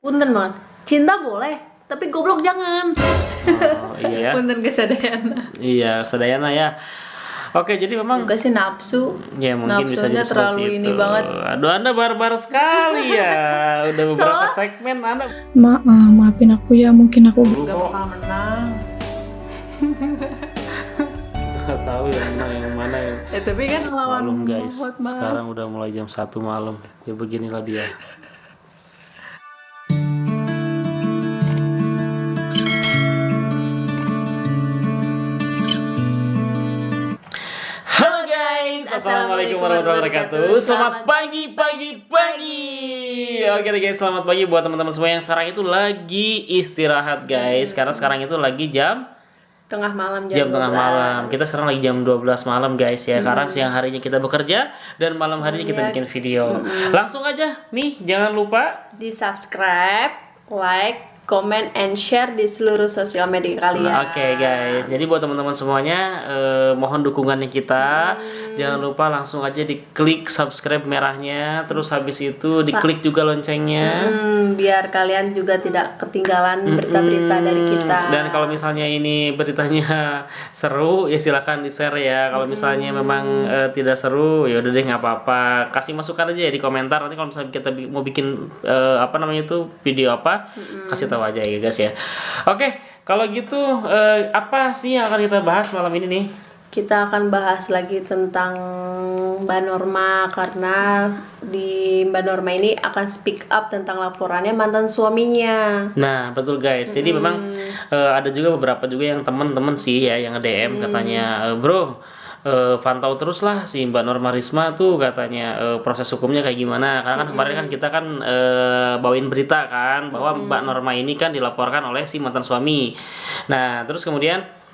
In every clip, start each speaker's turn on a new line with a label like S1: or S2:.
S1: Punten banget. Cinta boleh, tapi goblok jangan.
S2: Oh, iya ya.
S1: Punten kesadayana.
S2: Iya, Sadayana ya. Oke, jadi memang
S1: Juga sih nafsu.
S2: ya mungkin bisa
S1: Nafsunya
S2: jadi seperti
S1: terlalu
S2: itu.
S1: ini banget.
S2: Aduh, Anda barbar sekali ya. Udah beberapa segmen Anda
S3: Maafin aku ya, mungkin aku
S1: Gak bakal menang.
S2: nggak tahu yang mana ya.
S1: Tapi kan lawan
S2: Malum guys,
S1: Hotman.
S2: sekarang udah mulai jam 1 malam. Ya beginilah dia. Halo guys, assalamualaikum warahmatullahi wabarakatuh. Selamat pagi. Oke deh guys, selamat pagi buat teman-teman semua yang sekarang itu lagi istirahat guys. Karena sekarang itu lagi jam
S1: Tengah malam
S2: tengah
S1: 12.
S2: malam. Kita sekarang lagi jam 12 malam guys ya. Karena siang harinya kita bekerja dan malam harinya kita bikin video. Langsung aja nih, jangan lupa
S1: Di subscribe, like, comment, and share di seluruh sosial media kalian.
S2: Oke guys, jadi buat teman-teman semuanya mohon dukungannya kita. Jangan lupa langsung aja diklik subscribe merahnya, terus habis itu diklik juga loncengnya.
S1: Biar kalian juga tidak ketinggalan berita-berita dari kita.
S2: Dan kalau misalnya ini beritanya seru, ya silakan di-share ya. Kalau misalnya memang tidak seru, ya udah deh nggak apa-apa. Kasih masukan aja ya di komentar. Nanti kalau misalnya kita mau bikin apa namanya itu video apa, kasih tahu aja ya guys ya. Oke, kalau gitu apa sih yang akan kita bahas malam ini nih?
S1: Kita akan bahas lagi tentang Mbak Norma, karena di Mbak Norma ini akan speak up tentang laporannya mantan suaminya.
S2: Nah, betul guys. Jadi memang ada juga beberapa juga yang teman-teman sih ya yang nge-DM katanya, "Bro, pantau terus lah si Mbak Norma Risma tuh katanya proses hukumnya kayak gimana." Karena kan kemarin kan kita kan bawain berita kan bahwa Mbak Norma ini kan dilaporkan oleh si mantan suami. Nah, terus kemudian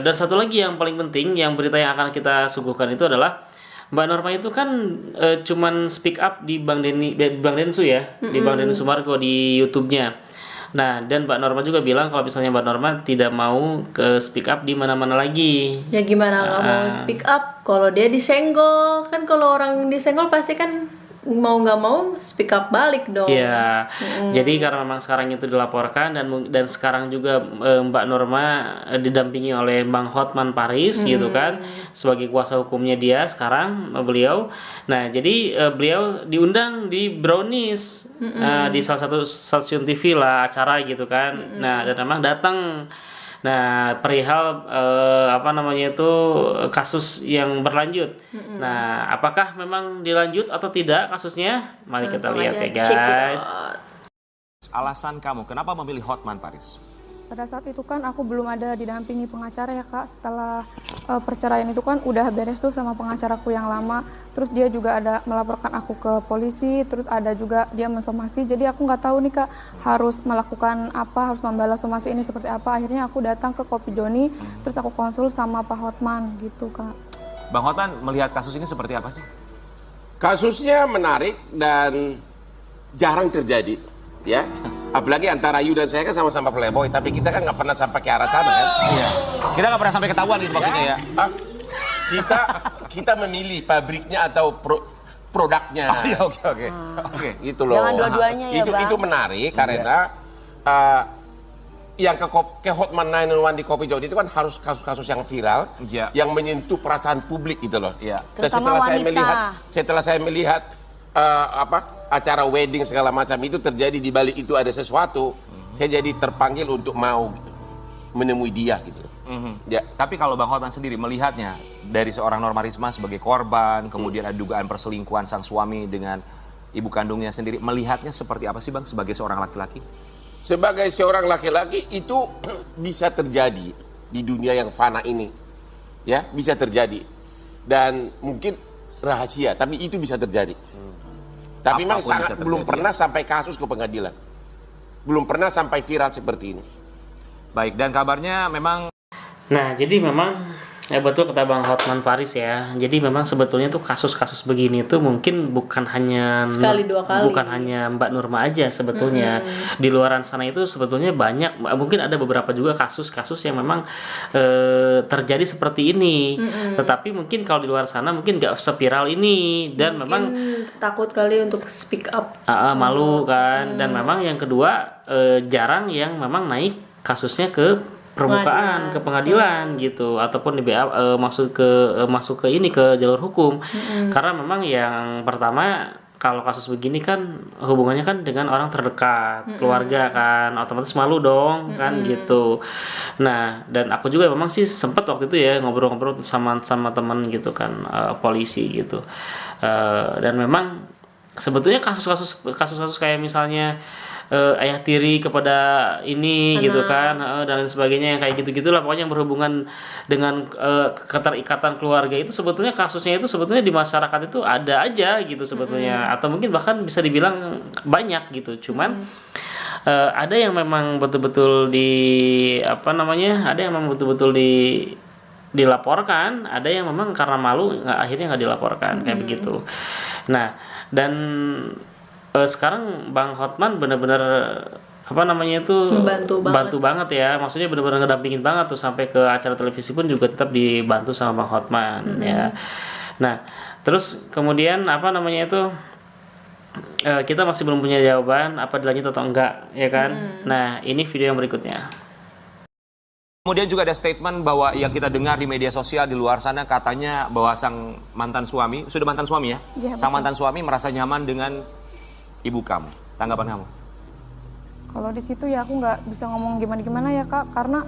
S2: dan satu lagi yang paling penting, yang berita yang akan kita suguhkan itu adalah Mbak Norma itu kan cuman speak up di Bang Densu ya, di Bang Densu Sumargo di YouTube-nya. Nah, dan Mbak Norma juga bilang kalau misalnya Mbak Norma tidak mau ke speak up di mana-mana lagi.
S1: Ya gimana nggak mau speak up kalau dia disenggol? Kan kalau orang disenggol pasti kan mau nggak mau speak up balik dong.
S2: Iya. Jadi karena memang sekarang itu dilaporkan dan sekarang juga Mbak Norma didampingi oleh Bang Hotman Paris gitu kan sebagai kuasa hukumnya dia sekarang beliau. Nah, jadi beliau diundang di Brownies di salah satu stasiun TV lah acara gitu kan. Nah, dan memang datang. Nah, perihal apa namanya itu kasus yang berlanjut. Nah, apakah memang dilanjut atau tidak kasusnya? Mari kita lihat ya guys.
S4: Alasan kamu kenapa memilih Hotman Paris?
S3: pada saat itu kan aku belum ada didampingi pengacara ya Kak. Setelah perceraian itu kan udah beres tuh sama pengacaraku yang lama. Terus dia juga ada melaporkan aku ke polisi, terus ada juga dia mensomasi. Jadi aku nggak tahu nih Kak harus melakukan apa, harus membalas somasi ini seperti apa. Akhirnya aku datang ke Kopi Joni, terus aku konsul sama Pak Hotman gitu Kak.
S4: Bang Hotman melihat kasus ini seperti apa sih?
S5: Kasusnya menarik dan jarang terjadi, ya. Apalagi antara Yu dan saya kan sama-sama playboy, tapi kita kan nggak pernah sampai ke arah sana kan?
S4: Iya. Kita nggak pernah sampai ketahuan gitu maksudnya ya?
S5: Kita memilih pabriknya atau produknya.
S4: Oh, iya, oke.
S5: Gitu loh.
S6: Jangan dua-duanya ya, Bang.
S5: Itu menarik karena yang ke Hotman 911 di Kopi Joni itu kan harus kasus-kasus yang viral,
S4: Iya.
S5: yang menyentuh perasaan publik gitu loh.
S4: Iya.
S5: Dan
S6: Terutama wanita.
S5: setelah saya melihat acara wedding segala macam itu terjadi di balik itu ada sesuatu, saya jadi terpanggil untuk mau gitu, menemui dia gitu. Ya.
S4: Tapi kalau Bang Hotman sendiri melihatnya dari seorang Norma Risma sebagai korban, kemudian ada dugaan perselingkuhan sang suami dengan ibu kandungnya sendiri, melihatnya seperti apa sih Bang sebagai seorang laki-laki?
S5: Sebagai seorang laki-laki itu bisa terjadi di dunia yang fana ini, ya bisa terjadi dan mungkin rahasia, tapi itu bisa terjadi. Tapi memang
S4: Apapun bisa
S5: belum
S4: terjadi,
S5: pernah sampai kasus ke pengadilan, belum pernah sampai viral seperti ini.
S4: Baik, dan kabarnya memang
S2: Nah, jadi memang Ya betul kata Bang Hotman Paris ya. Jadi memang sebetulnya tuh kasus-kasus begini tuh mungkin bukan hanya
S1: Sekali, dua kali.
S2: bukan hanya Mbak Nurma aja sebetulnya. Di luaran sana itu sebetulnya banyak, mungkin ada beberapa juga kasus-kasus yang memang terjadi seperti ini. Tetapi mungkin kalau di luar sana mungkin nggak seviral ini dan memang
S1: Takut kali untuk speak up.
S2: malu kan. Dan memang yang kedua jarang yang memang naik kasusnya ke permukaan, ke pengadilan gitu, ataupun di BA masuk ke ini ke jalur hukum. Karena memang yang pertama kalau kasus begini kan hubungannya kan dengan orang terdekat, keluarga kan, otomatis malu dong kan gitu. Nah, dan aku juga memang sih sempat waktu itu ya ngobrol-ngobrol sama teman gitu kan, polisi gitu. Dan memang sebetulnya kasus-kasus kayak misalnya ayah tiri kepada ini gitu kan, dan lain sebagainya yang kayak gitu-gitulah, pokoknya yang berhubungan dengan keterikatan keluarga itu sebetulnya kasusnya itu sebetulnya di masyarakat itu ada aja gitu sebetulnya, atau mungkin bahkan bisa dibilang banyak gitu. Cuman ada yang memang betul-betul ada yang memang betul-betul dilaporkan, ada yang memang karena malu akhirnya nggak dilaporkan kayak begitu. Nah, dan sekarang Bang Hotman benar-benar bantu banget ya, maksudnya benar-benar ngedampingin banget tuh sampai ke acara televisi pun juga tetap dibantu sama Bang Hotman ya. Nah, terus kemudian kita masih belum punya jawaban apa dilanjut atau enggak ya kan. Nah, ini video yang berikutnya.
S4: Kemudian juga ada statement bahwa yang kita dengar di media sosial di luar sana katanya bahwa sang mantan suami, sudah mantan suami ya?
S3: Iya,
S4: Sang
S3: betul.
S4: mantan suami merasa nyaman dengan ibu kamu. Tanggapan kamu?
S3: Kalau di situ ya aku nggak bisa ngomong gimana-gimana ya Kak, karena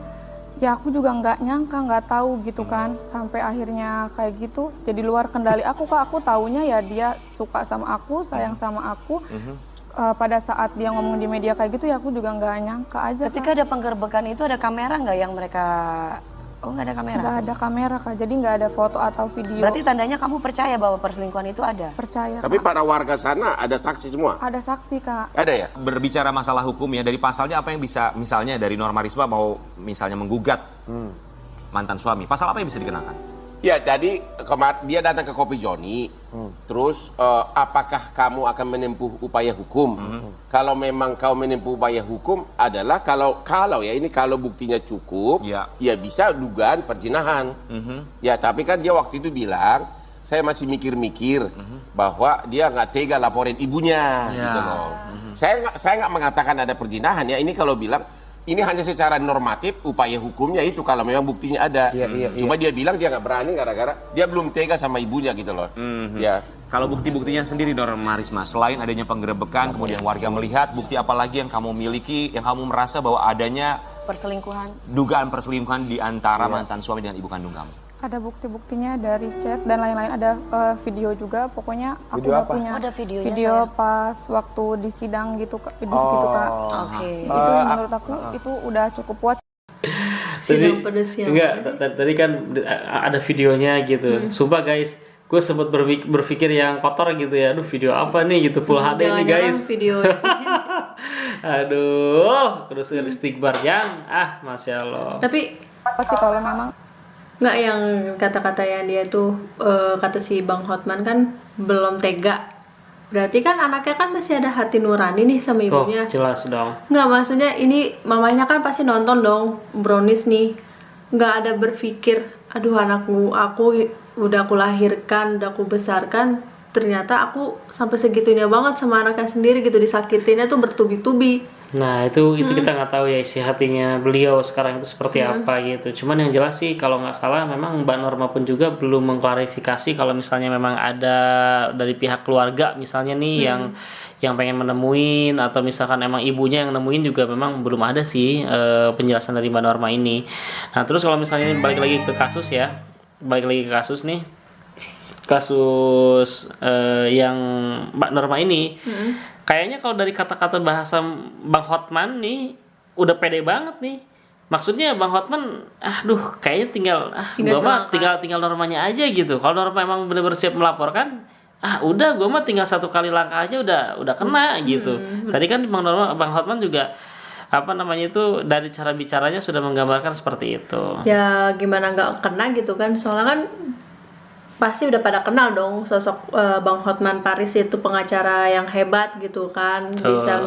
S3: ya aku juga nggak nyangka, nggak tahu gitu kan, sampai akhirnya kayak gitu. Jadi luar kendali aku Kak, aku taunya ya dia suka sama aku, sayang sama aku. Pada saat dia ngomong di media kayak gitu ya aku juga nggak nyangka aja.
S6: Ketika ada penggerbekan itu ada kamera nggak yang mereka? Oh, nggak ada kamera.
S3: Nggak ada kamera Kak, jadi nggak ada foto atau video.
S6: Berarti tandanya kamu percaya bahwa perselingkuhan itu ada?
S3: Percaya
S5: Tapi
S3: Kak.
S5: para warga sana ada saksi semua?
S3: Ada saksi Kak.
S5: Ada ya?
S4: Berbicara masalah hukum ya, dari pasalnya apa yang bisa, misalnya dari Norma Risma mau misalnya menggugat mantan suami, pasal apa yang bisa dikenakan?
S5: Ya, tadi dia datang ke Kopi Joni, terus apakah kamu akan menempuh upaya hukum? Kalau memang kau menempuh upaya hukum adalah kalau buktinya cukup, ya bisa dugaan perzinahan. Ya, tapi kan dia waktu itu bilang, saya masih mikir-mikir bahwa dia nggak tega laporin ibunya, gitu loh. Saya nggak mengatakan ada perzinahan ya. Ini kalau bilang ini hanya secara normatif upaya hukumnya itu kalau memang buktinya ada. Cuma dia bilang dia nggak berani gara-gara dia belum tega sama ibunya gitu loh. Ya.
S4: Kalau bukti-buktinya sendiri Norma Risma, selain adanya penggerebekan, kemudian warga melihat, bukti apa lagi yang kamu miliki, yang kamu merasa bahwa adanya
S6: Perselingkuhan.
S4: dugaan perselingkuhan di antara mantan suami dengan ibu kandung kamu?
S3: Ada bukti-buktinya dari chat dan lain-lain, ada video juga. Pokoknya aku
S7: Video
S3: udah
S7: apa?
S3: punya
S6: Oh, ada videonya,
S3: video
S6: sayang.
S3: pas waktu di sidang gitu Kak, di situ Kak.
S6: Oke.
S3: Itu yang menurut aku itu udah cukup puas.
S1: Sidang pedes yang
S2: Tadi kan ada videonya gitu. Sumpah guys, gue sempat berpikir yang kotor gitu ya. Aduh, video apa nih gitu, full HD nih guys.
S1: Video
S2: Aduh, terus istighbar yang Masya Allah.
S1: tapi
S3: Pasti kalau memang
S1: nggak, yang kata-kata yang dia tuh kata si Bang Hotman kan belum tega. Berarti kan anaknya kan masih ada hati nurani nih sama
S2: Kok
S1: ibunya.
S2: jelas dong.
S1: Nggak, maksudnya ini mamanya kan pasti nonton dong Brownies nih. Nggak ada berpikir, aduh anakku aku udah aku lahirkan, udah aku besarkan, ternyata aku sampai segitunya banget sama anaknya sendiri gitu, disakitinnya tuh bertubi-tubi.
S2: Nah itu kita nggak tahu ya isi hatinya beliau sekarang itu seperti apa gitu. Cuman yang jelas sih kalau nggak salah memang Mbak Norma pun juga belum mengklarifikasi kalau misalnya memang ada dari pihak keluarga misalnya nih yang pengen menemuin, atau misalkan emang ibunya yang nemuin juga memang belum ada sih penjelasan dari Mbak Norma ini. Nah terus kalau misalnya balik lagi ke kasus nih, kasus yang Mbak Norma ini. Kayaknya kalau dari kata-kata bahasa Bang Hotman nih udah pede banget nih. Maksudnya Bang Hotman, kayaknya tinggal normanya aja gitu. Kalau Norma emang benar-benar siap melaporkan, udah gue mah tinggal satu kali langkah aja udah kena gitu. Tadi kan Bang Hotman juga apa namanya itu dari cara bicaranya sudah menggambarkan seperti itu.
S1: Ya gimana nggak kena gitu kan, soalnya kan pasti udah pada kenal dong sosok Bang Hotman Paris itu pengacara yang hebat gitu kan, bisa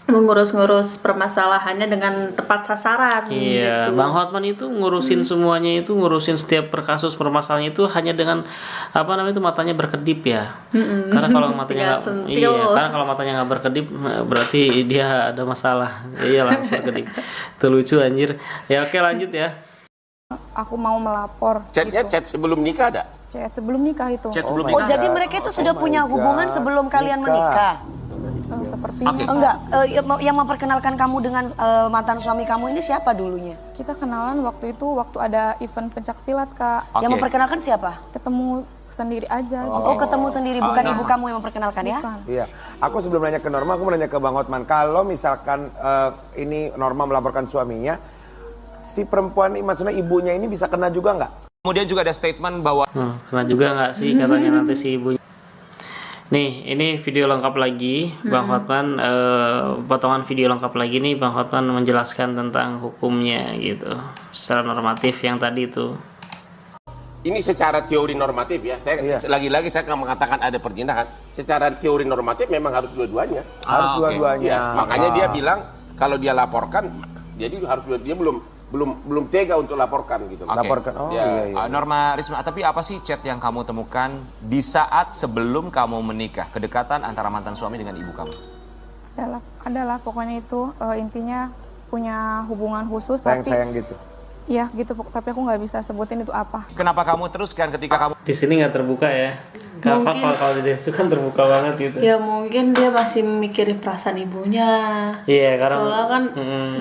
S1: mengurus-ngurus permasalahannya dengan tepat sasaran
S2: Iya,
S1: gitu.
S2: Bang Hotman itu ngurusin semuanya itu, ngurusin setiap kasus permasalahan itu hanya dengan apa namanya itu matanya berkedip ya. Karena kalau matanya
S1: Tinggal
S2: nggak,
S1: sentil.
S2: karena kalau matanya nggak berkedip berarti dia ada masalah. Iya langsung berkedip. Itu lucu anjir. Ya oke lanjut ya.
S3: Aku mau melapor.
S5: Chatnya
S3: gitu.
S5: chat sebelum nikah ada?
S3: Chat sebelum nikah itu.
S2: Chat sebelum
S6: Oh,
S2: nikah.
S6: jadi mereka itu sudah punya hubungan sebelum kalian menikah?
S3: Sepertinya.
S2: Oke.
S6: Enggak, yang memperkenalkan kamu dengan mantan suami kamu ini siapa dulunya?
S3: Kita kenalan waktu itu waktu ada event pencak silat, Kak.
S6: Yang
S4: Oke.
S6: memperkenalkan siapa?
S3: Ketemu sendiri aja gitu.
S6: Oh, ketemu sendiri, bukan ibu kamu yang memperkenalkan ya?
S3: Bukan.
S7: Iya, aku sebelum nanya ke Norma, aku mau nanya ke Bang Hotman. Kalau misalkan ini Norma melaporkan suaminya, si perempuan ini, maksudnya ibunya ini bisa kena juga nggak?
S4: Kemudian juga ada statement bahwa
S2: Kena juga nggak sih katanya nanti si ibunya. Nih, ini video lengkap lagi, Bang Hotman, potongan video lengkap lagi nih, Bang Hotman menjelaskan tentang hukumnya gitu, secara normatif yang tadi itu.
S5: Ini secara teori normatif ya. Saya lagi-lagi saya akan mengatakan ada perzinahan. Secara teori normatif memang harus dua-duanya.
S7: Harus
S4: oke.
S7: dua-duanya.
S5: Ya, makanya dia bilang kalau dia laporkan, jadi harus dia belum tega untuk laporkan gitu.
S4: Oke.
S7: Laporkan. Oh
S5: Ya,
S7: iya.
S4: Norma Risma, tapi apa sih chat yang kamu temukan di saat sebelum kamu menikah? Kedekatan antara mantan suami dengan ibu kamu?
S3: Adalah pokoknya itu intinya punya hubungan khusus tapi
S7: Sayang-sayang gitu.
S3: iya gitu tapi aku nggak bisa sebutin itu apa.
S4: Kenapa kamu teruskan ketika kamu
S2: Di sini nggak terbuka ya. Kalau di Densu kan terbuka banget gitu.
S1: Ya mungkin dia masih mikirin perasaan ibunya.
S2: Iya, karena
S1: Soalnya kan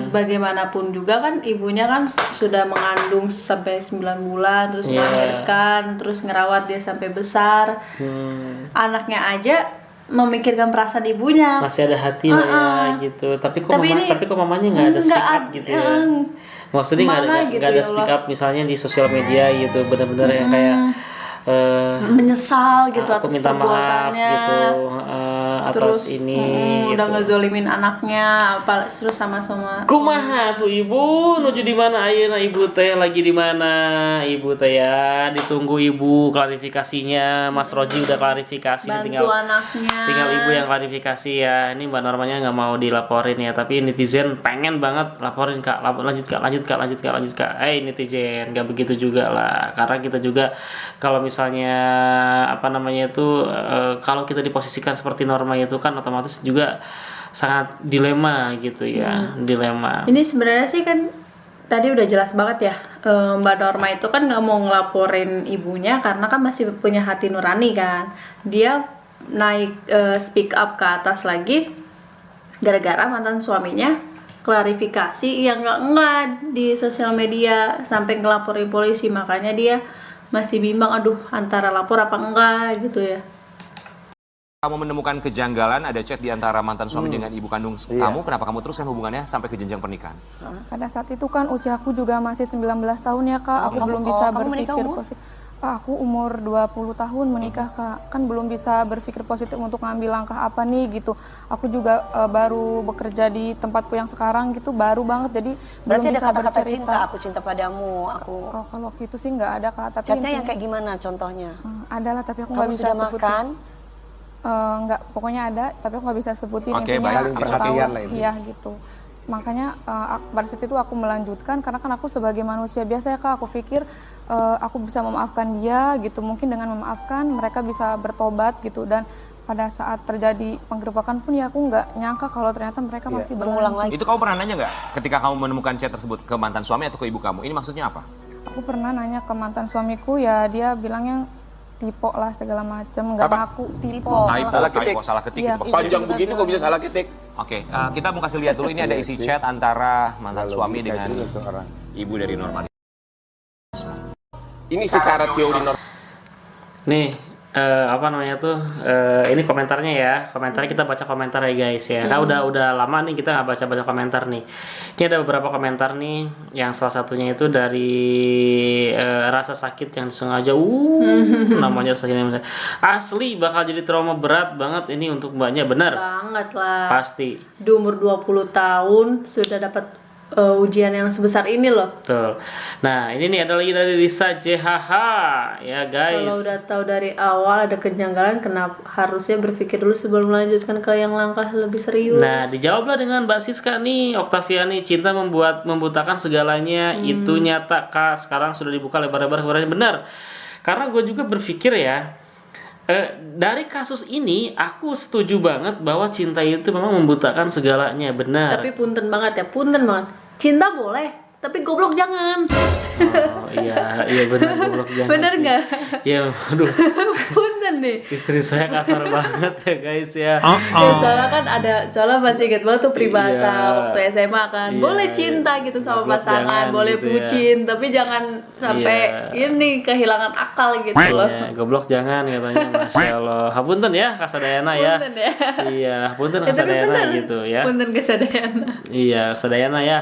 S1: bagaimanapun juga kan ibunya kan sudah mengandung sampai 9 bulan, terus
S2: Iya.
S1: melahirkan, terus ngerawat dia sampai besar. Anaknya aja memikirkan perasaan ibunya.
S2: masih ada hati lah ya gitu. Tapi kok mamanya nggak ada speak up gitu ya. Maksudnya
S1: Mana gitu
S2: nggak ada
S1: ya
S2: speak
S1: Allah.
S2: up misalnya di sosial media gitu, benar-benar yang kayak
S1: Menyesal gitu
S2: aku
S1: atas
S2: minta maaf
S1: perbuatannya.
S2: gitu
S1: Terus
S2: atas ini gitu.
S1: udah ngezolimin anaknya, apa terus sama-sama.
S2: Kumaha tuh ibu nuju di mana ayeuna ibu teh lagi di mana ibu teh ya ditunggu ibu klarifikasinya. Mas Roji udah klarifikasi
S1: Bantu anaknya.
S2: tinggal ibu yang klarifikasi ya. Ini Mbak Normanya nggak mau dilaporin ya, tapi netizen pengen banget laporin Kak, lanjut Kak. Netizen nggak begitu juga lah, karena kita juga kalau misalnya apa namanya itu kalau kita diposisikan seperti Norma itu kan otomatis juga sangat dilema gitu ya, dilema.
S1: Ini sebenarnya sih kan tadi udah jelas banget ya, Mbak Norma itu kan nggak mau ngelaporin ibunya karena kan masih punya hati nurani kan. Dia naik speak up ke atas lagi gara-gara mantan suaminya klarifikasi yang enggak di sosial media sampai ngelaporin polisi, makanya dia masih bimbang, aduh antara lapor apa enggak gitu ya.
S4: kamu menemukan kejanggalan, ada chat di antara mantan suami dengan ibu kandung kamu, kenapa kamu teruskan hubungannya sampai ke jenjang pernikahan?
S3: Pada saat itu kan usiaku juga masih 19 tahun ya, Kak. Aku belum bisa
S6: kamu menikah
S3: berpikir
S6: umur?
S3: positif. Aku umur 20 tahun menikah, Kak. Kan belum bisa berpikir positif untuk ngambil langkah apa nih gitu. Aku juga baru bekerja di tempatku yang sekarang gitu, baru banget. Jadi
S6: Berarti
S3: belum
S6: ada
S3: bisa
S6: kata-kata
S3: bercerita.
S6: cinta, aku cinta padamu, aku.
S3: Oh, kalau waktu itu sih nggak ada, Kak. Tapi
S6: Chatnya yang
S3: intinya-
S6: kayak gimana contohnya?
S3: Adalah, tapi aku
S6: Kamu
S3: nggak bisa
S6: sudah
S3: sebutin.
S6: makan?
S3: Nggak, pokoknya ada, tapi aku nggak bisa sebutin.
S4: Oke,
S3: Intinya
S4: baik.
S7: Saling
S3: aku
S7: perhatian
S3: tahu,
S7: lah ini.
S3: iya gitu. Makanya pada saat itu aku melanjutkan karena kan aku sebagai manusia biasa ya, Kak. Aku pikir aku bisa memaafkan dia gitu. Mungkin dengan memaafkan mereka bisa bertobat gitu. Dan pada saat terjadi penggerbekan pun ya aku nggak nyangka kalau ternyata mereka masih
S6: Berulang
S3: berlanjut.
S6: lagi.
S4: Itu kamu pernah nanya nggak ketika kamu menemukan chat tersebut ke mantan suami atau ke ibu kamu? Ini maksudnya apa?
S3: Aku pernah nanya ke mantan suamiku, ya dia bilangnya tipe lah segala macem, nggak
S5: Apa?
S3: ngaku tipe.
S4: Salah ketik
S3: Iya,
S4: gitu.
S3: iya.
S5: Panjang begitu kok bisa salah ketik.
S4: Oke, kita mau kasih lihat dulu ini ada isi chat antara mantan suami
S7: Logika
S4: dengan
S7: juga tuh orang.
S4: ibu dari Norma.
S5: Ini secara teori normatif.
S2: Nih, apa namanya tuh, ini komentarnya ya, komentarnya kita baca komentar ya guys ya. Kan udah lama nih kita nggak baca komentar nih. Ini ada beberapa komentar nih, yang salah satunya itu dari rasa sakit yang disengaja, namanya rasa sakit yang asli bakal jadi trauma berat banget ini untuk mbaknya, benar?
S1: Banget lah.
S2: Pasti.
S1: Di umur 20 tahun sudah dapat ujian yang sebesar ini loh.
S2: Betul. Nah, ini nih ada lagi dari Risa JHH ya guys.
S1: Kalau udah tahu dari awal ada kejanggalan, kenapa harusnya berpikir dulu sebelum melanjutkan ke yang langkah lebih serius.
S2: Nah, dijawablah dengan Mbak Siska nih, Oktaviani, cinta membutakan segalanya, itu nyata Kak, sekarang sudah dibuka lebar-lebar kebenarannya, benar. Karena gue juga berpikir ya, dari kasus ini aku setuju banget bahwa cinta itu memang membutakan segalanya, benar.
S1: Tapi punten banget ya, punten banget. Cinta boleh, tapi goblok jangan.
S2: Oh iya benar, goblok jangan.
S1: Bener
S2: sih.
S1: nggak?
S2: Iya, aduh.
S1: Punten nih.
S2: Istri saya kasar banget ya guys ya.
S1: Ya, soalnya kan soalnya masih inget banget tuh peribahasa
S2: Iya.
S1: waktu SMA kan.
S2: Iya.
S1: Boleh cinta gitu sama
S2: Goblok
S1: pasangan,
S2: jangan
S1: boleh
S2: gitu ya.
S1: bucin, tapi jangan sampai ini kehilangan akal gitu loh.
S2: Iya, goblok jangan katanya, Masya Allah. Hapunten ya Kasadayana ya.
S1: Punten ya.
S2: Iya, hapunten
S1: Ya, tapi
S2: Kasadayana
S1: bener.
S2: gitu ya.
S1: Punten kesadaran.
S2: Iya, Kasadayana ya.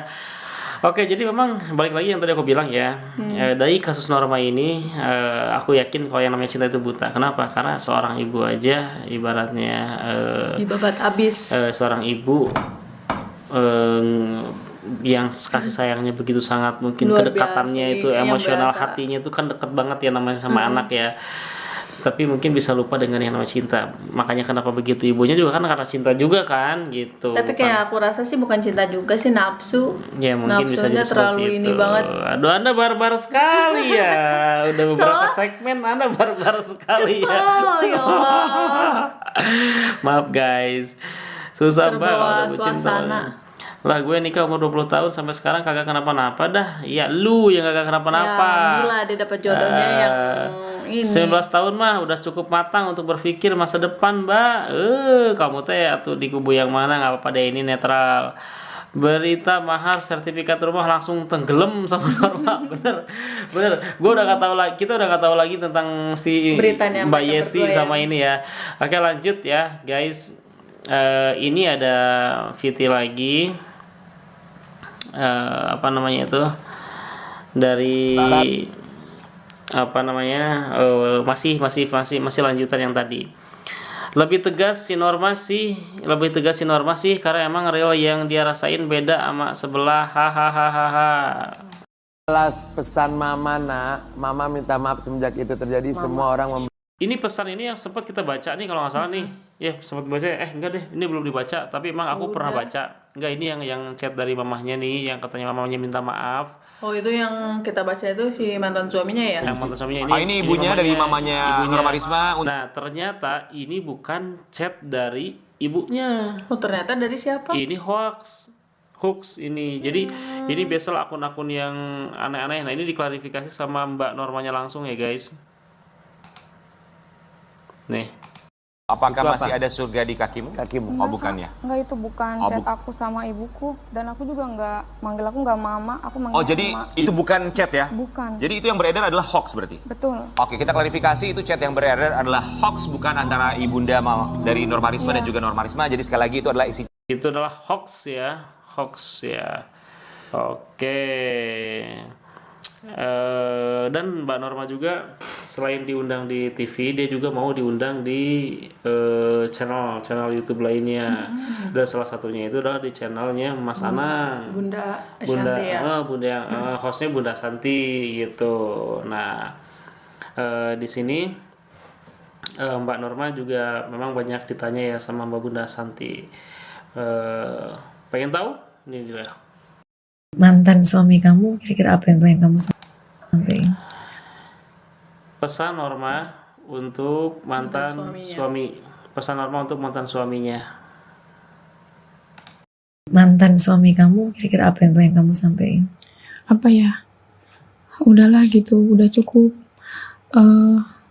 S2: Oke, jadi memang balik lagi yang tadi aku bilang ya, dari kasus Norma ini, aku yakin kalau yang namanya cinta itu buta. Kenapa? Karena seorang ibu aja, ibaratnya
S1: Dibabat abis.
S2: seorang ibu yang kasih sayangnya begitu sangat, mungkin
S1: Luar
S2: kedekatannya
S1: biasa,
S2: itu
S1: yang
S2: emosional
S1: berasa.
S2: hatinya itu kan deket banget ya namanya sama anak ya. Tapi mungkin bisa lupa dengan yang namanya cinta. Makanya kenapa begitu, ibunya juga kan karena cinta juga kan gitu.
S1: Tapi kayak aku rasa sih bukan cinta juga sih, nafsu.
S2: Ya mungkin bisa
S1: Nafsunya
S2: jadi
S1: terlalu
S2: seperti
S1: ini
S2: itu.
S1: banget.
S2: Aduh, Anda barbar sekali ya. Udah beberapa segmen Anda barbar sekali ya.
S1: Kesel, ya Allah.
S2: Maaf guys. Susah Mbak kalau
S1: Terbawa
S2: udah bucin
S1: suasana.
S2: Lah gue nikah umur 20 tahun sampai sekarang kagak kenapa-napa dah. Ya lu yang kagak kenapa-napa.
S1: Ya, alhamdulillah dia dapat jodohnya yang ini.
S2: 19 tahun mah udah cukup matang untuk berpikir masa depan, Mbak. Kamu teh atuh di kubu yang mana, nggak apa-apa deh, ini netral. Berita mahar sertifikat rumah langsung tenggelam sama Norma. bener gue udah nggak tahu lagi, kita udah nggak tahu lagi tentang si
S1: Beritanya
S2: Mbak
S1: mereka
S2: Yesi
S1: berdua ya.
S2: sama ini ya. Oke, lanjut ya guys. Ini ada Viti lagi, apa namanya itu, dari apa namanya, masih lanjutan yang tadi. Lebih tegas si Norma sih karena emang real yang dia rasain beda sama sebelah, hahaha.
S7: Balas pesan mama nak, mama minta maaf semenjak itu terjadi, semua orang
S2: Ini pesan ini yang sempat kita baca nih kalau nggak salah nih. Ya, sempat baca. Enggak deh, ini belum dibaca, tapi emang aku pernah baca. Enggak, ini yang chat dari mamahnya nih, yang katanya mamanya minta maaf.
S1: Oh, itu yang kita baca itu si mantan suaminya ya?
S2: Yang mantan suaminya ini.
S4: ini ibunya dari mamanya Norma Risma.
S2: Nah, ternyata ini bukan chat dari ibunya.
S1: Oh, ternyata dari siapa?
S2: Ini hoax ini. Jadi ini biasalah akun-akun yang aneh-aneh. Nah, ini diklarifikasi sama Mbak Normanya langsung ya, guys. Nih.
S4: Apakah
S7: Itu apa?
S4: masih ada surga di kakimu? Oh, bukan ya?
S3: Enggak, itu bukan
S4: Oh,
S3: chat aku sama ibuku, dan aku juga manggil aku nggak mama, aku manggil
S4: Oh, jadi
S3: mama.
S4: itu bukan chat ya?
S3: Bukan.
S4: Jadi itu yang beredar adalah hoax berarti?
S3: Betul.
S4: Oke, kita klarifikasi, itu chat yang beredar adalah hoax, bukan antara ibunda dari Norma Risma dan juga Norma Risma. Jadi sekali lagi itu adalah isi
S2: Itu adalah hoax ya. Oke. Dan Mbak Norma juga selain diundang di TV, dia juga mau diundang di channel YouTube lainnya. Dan salah satunya itu adalah di channelnya Mas Anang.
S1: Bunda
S2: Bunda,
S1: Ashanti ya?
S2: Bunda yang hostnya Bunda Santi gitu. Nah, di sini Mbak Norma juga memang banyak ditanya ya sama Mbak Bunda Santi. Pengen tahu? Ini juga.
S8: Mantan suami kamu kira-kira apa yang pengen kamu sampaikan?
S2: Pesan Norma untuk mantan suami. Pesan Norma untuk mantan suaminya.
S8: Mantan suami kamu kira-kira apa yang pengen kamu sampaikan?
S3: Apa ya? Udahlah gitu, udah cukup.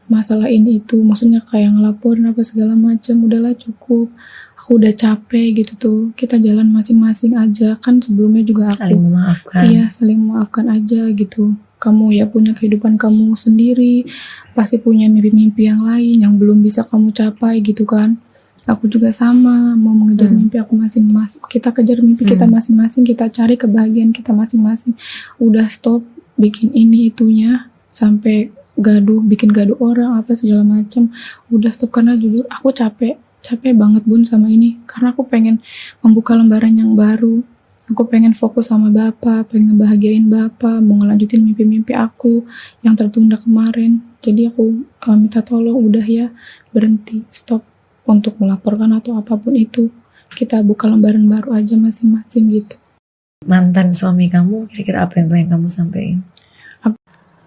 S3: Masalah ini itu, maksudnya kayak ngelaporin apa segala macam, udahlah cukup. Aku udah capek gitu tuh, kita jalan masing-masing aja, kan sebelumnya juga aku
S8: Saling memaafkan.
S3: iya saling memaafkan aja gitu. kamu ya punya kehidupan kamu sendiri, pasti punya mimpi-mimpi yang lain yang belum bisa kamu capai gitu kan. Aku juga sama, mau mengejar mimpi aku masing-masing. Kita kejar mimpi kita masing-masing, kita cari kebahagiaan kita masing-masing. Udah stop bikin ini itunya sampai bikin gaduh orang apa segala macam. Udah stop, karena jujur aku capek banget Bun sama ini, karena aku pengen membuka lembaran yang baru. Aku pengen fokus sama Bapak, pengen ngebahagiain Bapak, mau ngelanjutin mimpi-mimpi aku yang tertunda kemarin. Jadi aku minta tolong udah ya, berhenti, stop untuk melaporkan atau apapun itu. Kita buka lembaran baru aja masing-masing gitu.
S8: Mantan suami kamu kira-kira apa yang pengen kamu sampaikan?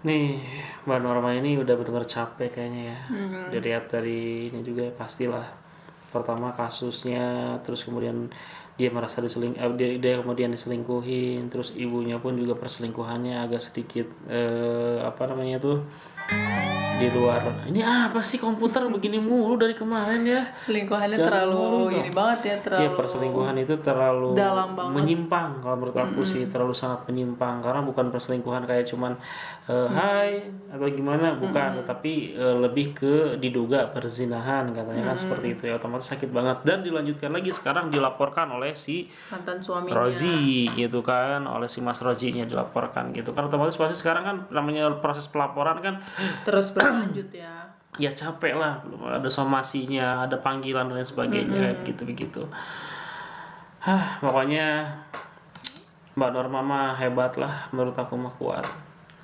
S2: Nih, Mbak Norma ini udah benar-benar capek kayaknya ya. Dilihat dari ini juga pastilah. Pertama kasusnya, terus kemudian dia merasa dia kemudian diselingkuhin, terus ibunya pun juga perselingkuhannya agak sedikit di luar. Ini apa sih komputer begini mulu dari kemarin ya?
S1: Selingkuhannya
S2: Dan
S1: terlalu ini banget ya, terlalu
S2: ya perselingkuhan itu terlalu
S1: dalam banget.
S2: menyimpang kalau menurut aku sih, terlalu sangat menyimpang, karena bukan perselingkuhan kayak cuman hai atau gimana, bukan, tetapi lebih ke diduga perzinahan katanya kan, seperti itu ya, otomatis sakit banget. Dan dilanjutkan lagi sekarang dilaporkan oleh si
S1: mantan suaminya.
S2: Rozi gitu kan, oleh si Mas Rozinya dilaporkan gitu kan, otomatis pasti sekarang kan namanya proses pelaporan kan
S1: Terus berlanjut ya.
S2: ya capek lah, belum ada somasinya, ada panggilan dan lain sebagainya kayak begitu. Pokoknya Mbak Norma mah hebat lah, menurut aku mah kuat,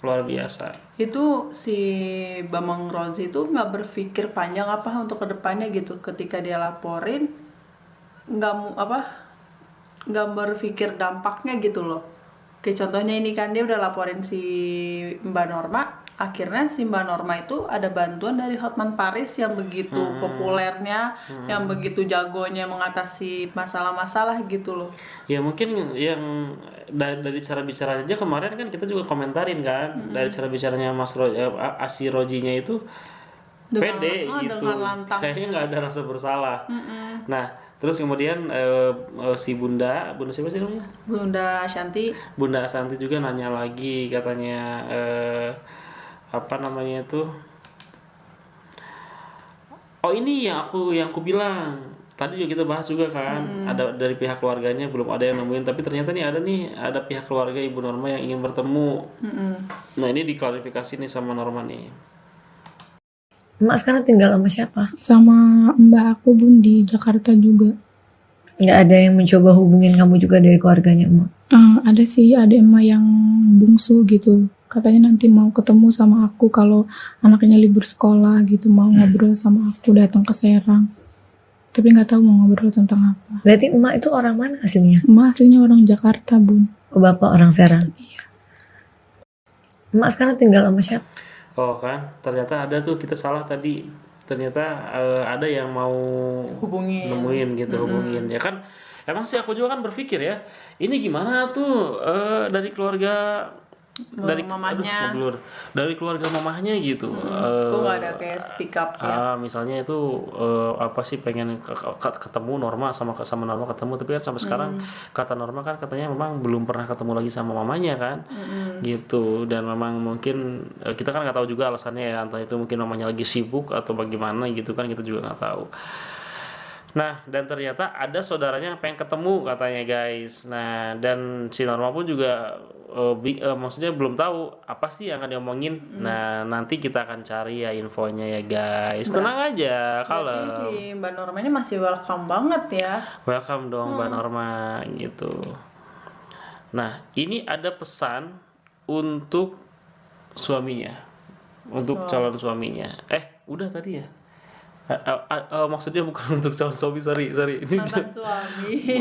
S2: luar biasa.
S1: Itu si Bambang Rozi itu nggak berpikir panjang apa untuk kedepannya gitu, ketika dia laporin nggak berpikir dampaknya gitu loh. Kayak contohnya ini kan, dia udah laporin si Mbak Norma, akhirnya si Mbak Norma itu ada bantuan dari Hotman Paris yang begitu populernya, yang begitu jagonya mengatasi masalah-masalah gitu loh.
S2: Ya mungkin yang dari cara bicara aja kemarin kan kita juga komentarin kan, dari cara bicaranya si Rojinya itu pede gitu,
S1: dengan lantang.
S2: kayaknya nggak ada rasa bersalah. Nah terus kemudian si Bunda siapa sih namanya?
S1: Bunda Ashanti.
S2: Bunda Ashanti juga nanya lagi, katanya ini yang aku bilang tadi juga kita bahas juga kan, ada dari pihak keluarganya belum ada yang nemuin, tapi ternyata nih ada pihak keluarga Ibu Norma yang ingin bertemu. Nah ini diklarifikasi nih sama Norma nih.
S8: Emak sekarang tinggal sama siapa?
S3: Sama mbak aku Bun di Jakarta juga.
S8: Nggak ada yang mencoba hubungin kamu juga dari keluarganya emak?
S3: Ada sih, ada emak yang bungsu gitu. Katanya nanti mau ketemu sama aku kalau anaknya libur sekolah gitu, mau ngobrol sama aku, datang ke Serang. Tapi nggak tahu mau ngobrol tentang apa.
S8: Berarti emak itu orang mana aslinya?
S3: Emak aslinya orang Jakarta Bun.
S8: Oh, bapak orang Serang?
S3: Iya.
S8: Emak sekarang tinggal sama siapa?
S2: Oh kan, ternyata ada tuh, kita salah tadi. Ternyata ada yang mau nemuin gitu, hubungin. Ya kan, emang sih aku juga kan berpikir ya, ini gimana tuh dari keluarga dari
S1: mamahnya.
S2: dari keluarga mamahnya gitu.
S1: Kok nggak ada kayak speak up ya?
S2: Misalnya itu apa sih, pengen ketemu Norma sama Norma ketemu, tapi kan sampai sekarang kata Norma kan katanya memang belum pernah ketemu lagi sama mamanya kan, gitu. Dan memang mungkin kita kan nggak tahu juga alasannya ya, entah itu mungkin mamanya lagi sibuk atau bagaimana gitu kan, kita juga nggak tahu. Nah, dan ternyata ada saudaranya yang pengen ketemu katanya guys. Nah, dan si Norma pun juga maksudnya belum tahu apa sih yang akan diomongin. Nah, nanti kita akan cari ya infonya ya guys. Tenang aja, kalau
S1: si Mbak Norma ini masih welcome banget ya.
S2: Welcome dong Mbak Norma gitu. Nah, ini ada pesan untuk suaminya, untuk calon suaminya. Udah tadi ya? Maksudnya bukan untuk calon suami, sorry ini
S1: mantan suami.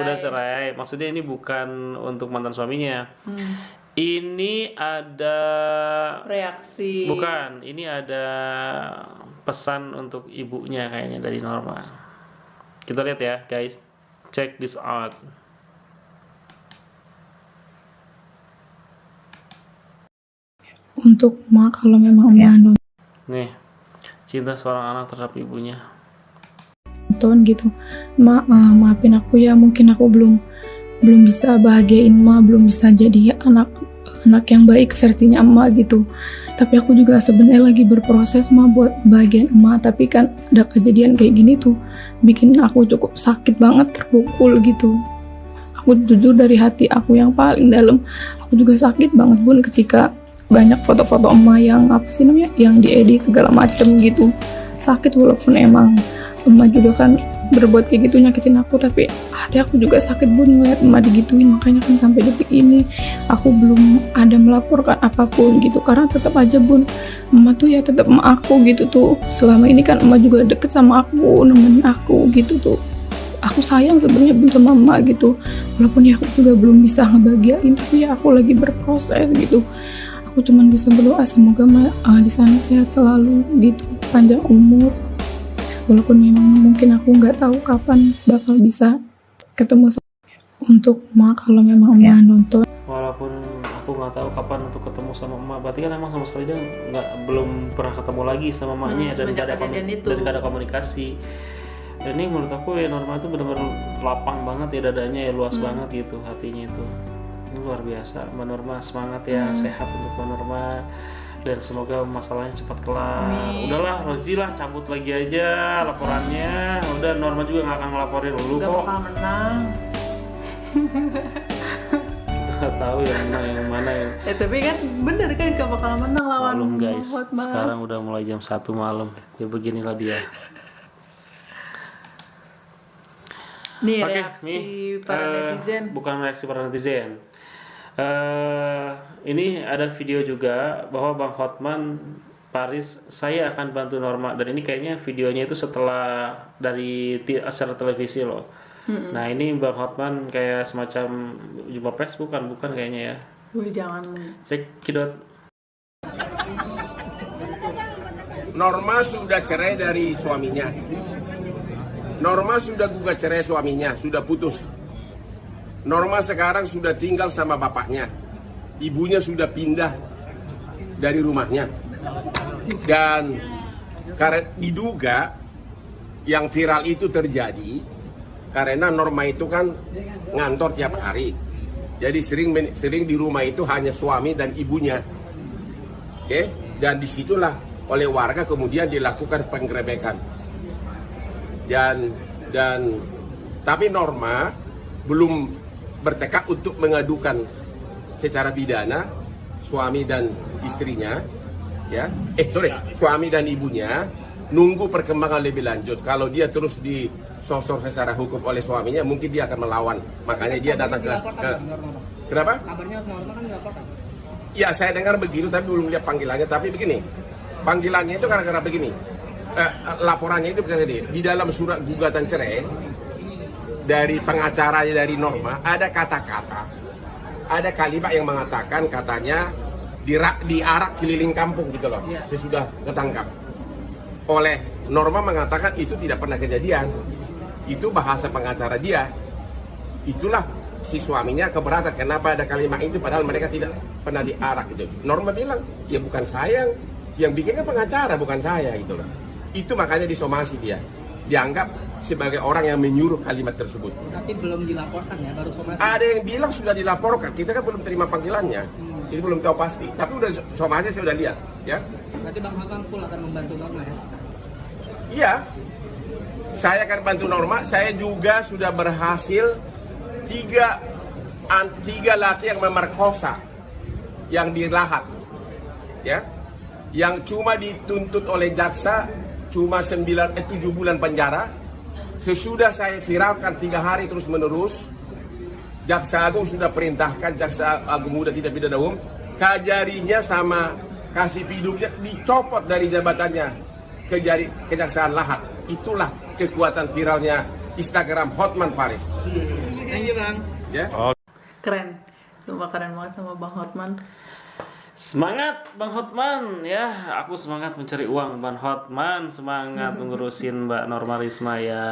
S1: Udah cerai.
S2: Maksudnya ini bukan untuk mantan suaminya. Ini ada
S1: reaksi,
S2: bukan, ini ada pesan untuk ibunya kayaknya dari Norma. Kita lihat ya guys, check this out.
S3: Untuk emak, kalau memang emak
S2: Nih, cinta seorang anak terhadap ibunya.
S3: nonton gitu, Mak, maafin aku ya, mungkin aku belum bisa bahagiain Mak, belum bisa jadi anak anak yang baik versinya emak gitu. Tapi aku juga sebenarnya lagi berproses mah buat bagian emak, tapi kan ada kejadian kayak gini tuh bikin aku cukup sakit banget, terpukul gitu. Aku jujur dari hati aku yang paling dalam, aku juga sakit banget Bun ketika banyak foto-foto emak yang apa sih namanya, yang diedit segala macem gitu. Sakit walaupun emang emak juga kan berbuat kayak gitu nyakitin aku, tapi hati aku juga sakit Bun ngeliat emak digituin. Makanya kan sampai detik ini aku belum ada melaporkan apapun gitu, karena tetap aja Bun, emak tuh ya tetap emak aku gitu tuh. Selama ini kan emak juga deket sama aku, nemenin aku gitu tuh. Aku sayang sebenarnya Bun sama emak gitu, walaupun ya aku juga belum bisa ngebahagiain, tapi ya aku lagi berproses gitu. Aku cuman bisa berdoa semoga di sana sehat selalu gitu, panjang umur. Walaupun memang mungkin aku nggak tahu kapan bakal bisa ketemu untuk emak, kalau memang emak nonton.
S2: Walaupun aku nggak tahu kapan untuk ketemu sama emak, berarti kan emang sama sekali dia belum pernah ketemu lagi sama emaknya, dan nggak ada komunikasi. Dan ini menurut aku ya Norma itu benar-benar lapang banget ya dadanya ya, luas banget gitu hatinya itu. Ini luar biasa. Mbak Norma semangat ya, sehat untuk Mbak Norma, dan semoga masalahnya cepat kelar. Udahlah Rozi lah, cabut lagi aja laporannya. Udah Norma juga nggak akan ngelaporin dulu kok.
S1: Gak bakal menang.
S2: Nggak tahu yang menang yang mana ya.
S1: Tapi kan bener kan gak bakal menang lawan
S2: Malum guys,
S1: Hotman.
S2: sekarang udah mulai jam 1 malam. Ya beginilah dia.
S1: Nih
S2: Oke,
S1: reaksi para netizen.
S2: Bukan reaksi para netizen. Ini ada video juga bahwa Bang Hotman Paris, saya akan bantu Norma, dan ini kayaknya videonya itu setelah dari acara televisi loh. Nah ini Bang Hotman kayak semacam jumpa pers, bukan kayaknya ya.
S1: Wih, jangan.
S2: Cek kidot.
S5: Norma sudah cerai dari suaminya. Norma sudah gugat cerai suaminya, sudah putus. Norma sekarang sudah tinggal sama bapaknya. Ibunya sudah pindah dari rumahnya. Dan karena diduga yang viral itu terjadi karena Norma itu kan ngantor tiap hari. Jadi sering di rumah itu hanya suami dan ibunya. Oke? Dan disitulah oleh warga kemudian dilakukan penggerebekan. Dan tapi Norma belum bertekad untuk mengadukan secara pidana suami dan istrinya, ya. Suami dan ibunya, nunggu perkembangan lebih lanjut. Kalau dia terus disosor secara hukum oleh suaminya, mungkin dia akan melawan. Makanya dia datang ke kenapa?
S9: Kabarnya Norma kan dilaporkan.
S5: Ya, saya dengar begitu tapi belum lihat panggilannya. Tapi begini, panggilannya itu gara-gara begini. Laporannya itu begini, di dalam surat gugatan cerai dari pengacaranya dari Norma ada kata-kata, ada kalimat yang mengatakan katanya diarak keliling kampung gitu loh, sesudah ketangkap. Oleh Norma mengatakan itu tidak pernah kejadian, itu bahasa pengacara dia. Itulah si suaminya keberatan kenapa ada kalimat itu padahal mereka tidak pernah diarak gitu. Norma bilang ya bukan saya yang bikin, kan pengacara bukan saya gitu loh. Itu makanya disomasi dia, dianggap sebagai orang yang menyuruh kalimat tersebut.
S9: Berarti belum dilaporkan ya, baru somasi.
S5: Ada yang bilang sudah dilaporkan, kita kan belum terima panggilannya, jadi belum tahu pasti. Tapi udah somasi saya udah lihat, ya.
S9: Berarti Bang Hotman full akan membantu Norma ya?
S5: Iya, saya akan bantu Norma. Saya juga sudah berhasil tiga laki yang memerkosa, yang dilahat, ya, yang cuma dituntut oleh jaksa cuma 7 bulan penjara. Sesudah saya viralkan 3 hari terus menerus, Jaksa Agung sudah perintahkan, Jaksa Agung Muda Tindak Pidana Umum, Kajarinya sama Kasih Hidupnya dicopot dari jabatannya Kejaksaan Lahat. Itulah kekuatan viralnya Instagram Hotman Paris.
S9: Thank you Bang.
S5: Ya.
S1: Keren. Sumpah keren banget sama Bang Hotman.
S2: Semangat Bang Hotman ya, aku semangat mencari uang Bang Hotman, semangat ngurusin Mbak Norma Risma ya.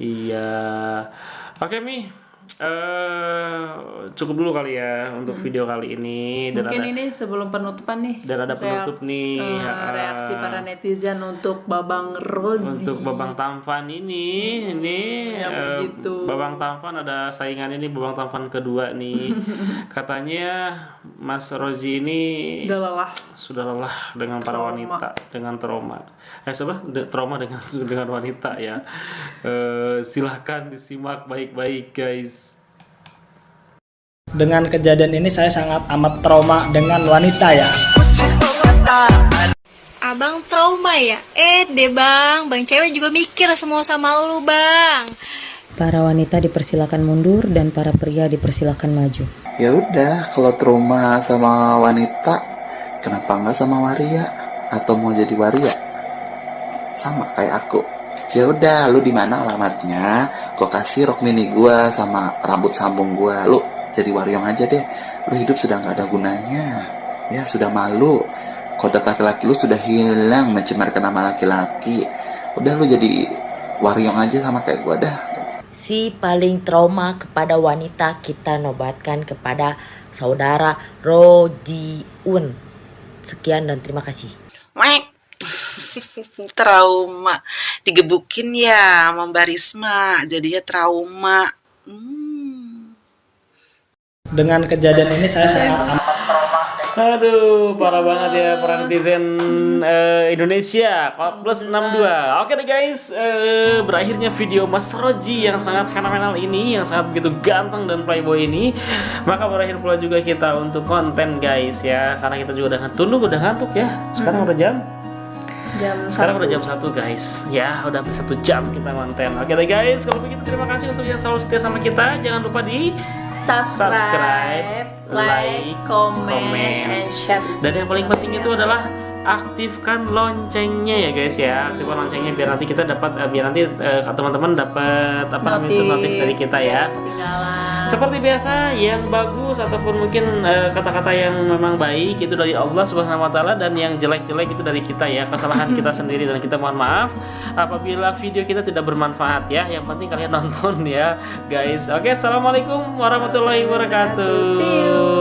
S2: Iya. Oke Mi, cukup dulu kali ya untuk video kali ini. Dan
S1: mungkin ini sebelum penutupan nih.
S2: Dan ada penutup nih.
S1: Reaksi para netizen untuk Babang Rozi.
S2: Untuk Babang Tampan ini
S1: yang begitu.
S2: Babang Tampan ada saingan ini, Babang Tampan kedua nih. Katanya Mas Rozi ini sudah lelah dengan para wanita, dengan trauma. Trauma dengan wanita ya. Silahkan disimak baik-baik guys.
S9: Dengan kejadian ini saya sangat amat trauma dengan wanita ya.
S10: Abang trauma ya? Deh bang cewek juga mikir semua sama lu bang.
S8: Para wanita dipersilakan mundur dan para pria dipersilakan maju.
S11: Ya udah, kalau trauma sama wanita, kenapa nggak sama waria? Atau mau jadi waria? Sama kayak aku. Ya udah, lu di mana alamatnya? Gua kasih rok mini gua sama rambut sambung gua. Lu jadi wariong aja deh. Lu hidup sudah nggak ada gunanya. Ya sudah malu. Kodrat laki-laki lu sudah hilang, mencemarkan nama laki-laki. Udah lu jadi wariong aja sama kayak gua dah.
S12: Si paling trauma kepada wanita kita nobatkan kepada saudara Rodiun. Sekian dan terima kasih.
S13: Trauma. Digebukin ya sama Mbak Risma, jadinya trauma.
S9: Dengan kejadian ini saya sangat amat trauma.
S2: Aduh, parah banget ya para netizen Indonesia. Plus 62. Oke deh guys, berakhirnya video Mas Rozi yang sangat fenomenal ini, yang sangat begitu ganteng dan playboy ini. Maka berakhir pula juga kita untuk konten guys ya, karena kita juga udah ngantuk ya. Sekarang udah sekarang udah jam 1 guys. Ya, udah hampir 1 jam kita konten. Oke deh guys, kalau begitu terima kasih untuk yang selalu setia sama kita. Jangan lupa di subscribe, like, comment, and share. Dan yang paling penting itu adalah aktifkan loncengnya ya guys ya. Aktifkan loncengnya biar nanti kita dapat teman-teman dapat notif dari kita ya. Seperti biasa, yang bagus ataupun mungkin kata-kata yang memang baik itu dari Allah Subhanahu wa taala, dan yang jelek-jelek itu dari kita ya. Kesalahan kita sendiri dan kita mohon maaf apabila video kita tidak bermanfaat ya. Yang penting kalian nonton ya, guys. Oke, assalamualaikum warahmatullahi wabarakatuh.
S1: See you.